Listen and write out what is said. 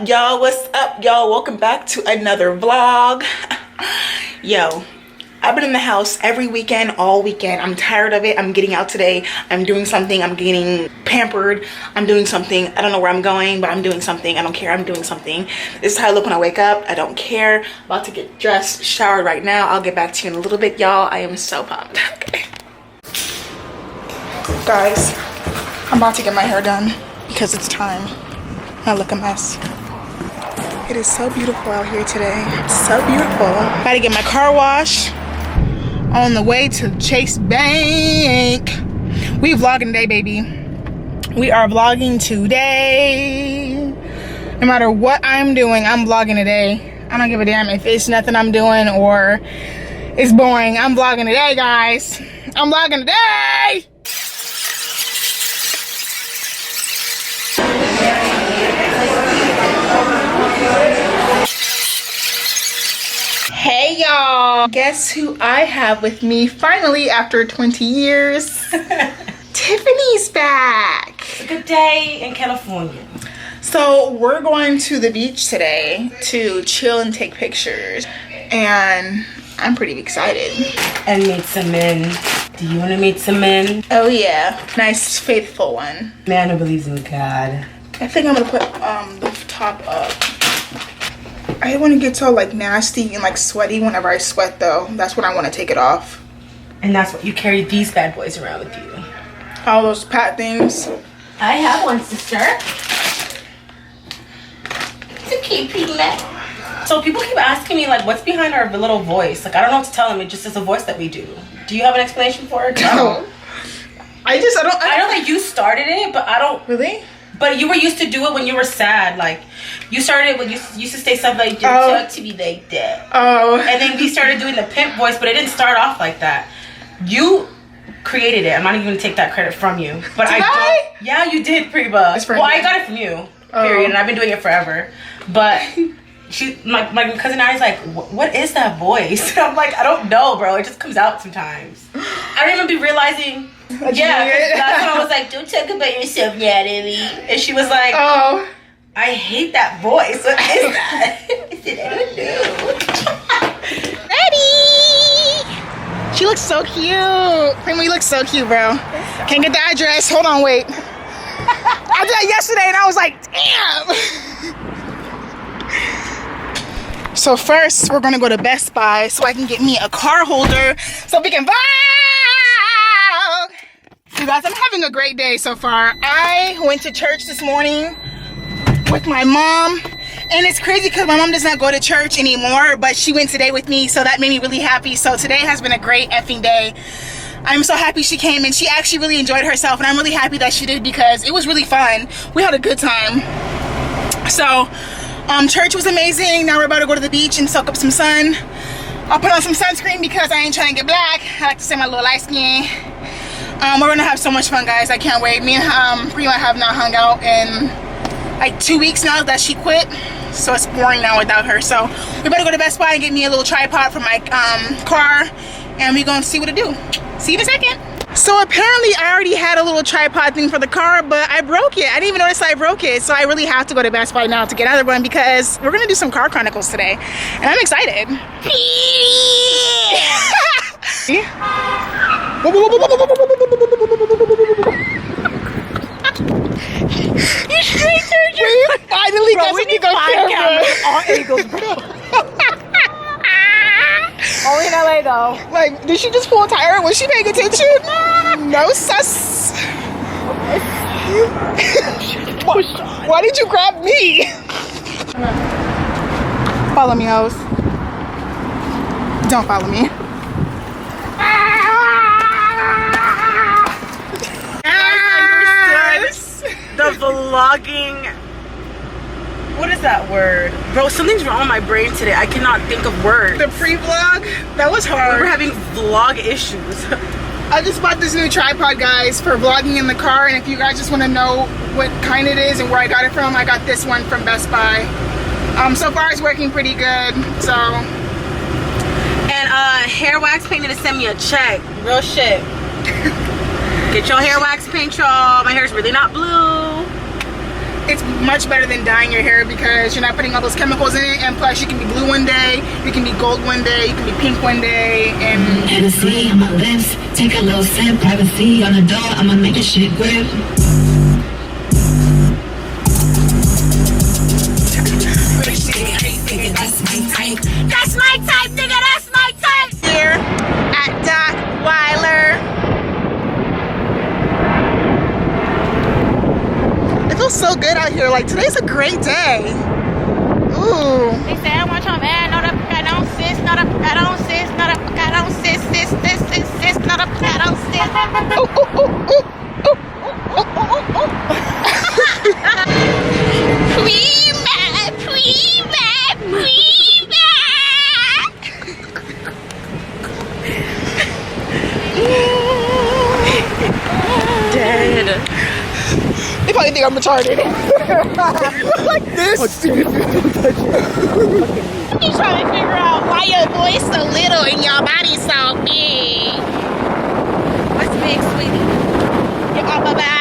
y'all? What's up, y'all? Welcome back to another vlog. Yo, I've been in the house every weekend, all weekend. I'm tired of it. I'm getting out today. I'm doing something. I'm getting pampered. I'm doing something. I don't know where I'm going, but I'm doing something. I don't care. I'm doing something. This is how I look when I wake up. I don't care. About to get dressed, showered right now. I'll get back to you in a little bit, y'all. I am so pumped. Okay. Guys, I'm about to get my hair done because it's time. I look a mess. It is so beautiful out here today. It's so beautiful. About to get my car washed. On the way to Chase Bank. We vlogging today, baby. We are vlogging today. No matter what I'm doing, I'm vlogging today. I don't give a damn if it's nothing I'm doing or it's boring. I'm vlogging today, guys. I'm vlogging today. Hey y'all, guess who I have with me finally after 20 years? Tiffany's back. It's a good day in California. So we're going to the beach today to chill and take pictures, and I'm pretty excited. And meet some men. Do you want to meet some men? Oh yeah, nice faithful one. Man who believes in God. I think I'm gonna put the top up. I want to get so like nasty and like sweaty whenever I sweat though. That's when I want to take it off. And that's what you carry these bad boys around with you. All those pat things. I have one, sister. It's a cute piglet. So people keep asking me like, what's behind our little voice? Like I don't know what to tell them. It just is a voice that we do. Do you have an explanation for it? No. I know that you started it, but I don't really. But you were used to do it when you were sad. Like, you started when you used to say stuff like, "Don't talk to me like that." Oh. And then we started doing the pimp voice, but it didn't start off like that. You created it. I'm not even going to take that credit from you. But I? Yeah, you did, pretty much. Well, I got it from you, period. And I've been doing it forever. But my cousin Addie's like, what is that voice? And I'm like, I don't know, bro. It just comes out sometimes. I remember realizing... Yeah, that's when I was like, don't talk about yourself, Natalie. And she was like, oh, I hate that voice. What is that? I said, I don't know. Ready? She looks so cute. Primo, you look so cute, bro. Can't get the address. Hold on, wait. I did that yesterday and I was like, damn. So first, we're gonna go to Best Buy so I can get me a car holder so we can vlog. You guys, I'm having a great day so far. I went to church this morning with my mom, and it's crazy because my mom does not go to church anymore, but she went today with me, so that made me really happy. So today has been a great effing day. I'm so happy she came, and she actually really enjoyed herself, and I'm really happy that she did because it was really fun. We had a good time. So church was amazing. Now we're about to go to the beach and soak up some sun. I'll put on some sunscreen because I ain't trying to get black. I like to say my little light skin. We're gonna have so much fun, guys. I can't wait. Me and Prima have not hung out in like 2 weeks now that she quit, so it's boring now without her. So we better go to Best Buy and get me a little tripod for my car, and we're gonna see what to do. See you in a second. So apparently I already had a little tripod thing for the car, but I broke it. I didn't even notice I broke it, so I really have to go to Best Buy now to get another one because we're gonna do some car chronicles today, and I'm excited. You straight to we finally got something on camera. All angles, bro. Only in LA though. Like, did she just pull a tire? Was she paying attention? No sus. Why did you grab me? Follow me, hoes. Don't follow me. The vlogging, what is that word? Bro, something's wrong with my brain today. I cannot think of words. The pre-vlog? That was hard. We're having vlog issues. I just bought this new tripod, guys, for vlogging in the car, and if you guys just want to know what kind it is and where I got it from, I got this one from Best Buy. So far it's working pretty good, so. And hair wax painted to send me a check. Real shit. Get your hair wax paint, y'all. My hair's really not blue. it's much better than dyeing your hair because you're not putting all those chemicals in it, and plus you can be blue one day, you can be gold one day, you can be pink one day, and Hennessy on my lips, take a little sip, privacy on the door, I'ma make this shit grip. That's my type, nigga, that's my type! here at Dockweiler. It feels so good out here. Like, today's a great day. Ooh. They say I want your man, not a I don't sis, not a I don't sis, not a I don't sis, not a I don't sis. Dead. They probably think I'm retarded. Like this. I'm trying to figure out why your voice so little and your body so big. What's big, sweetie? Your upper back.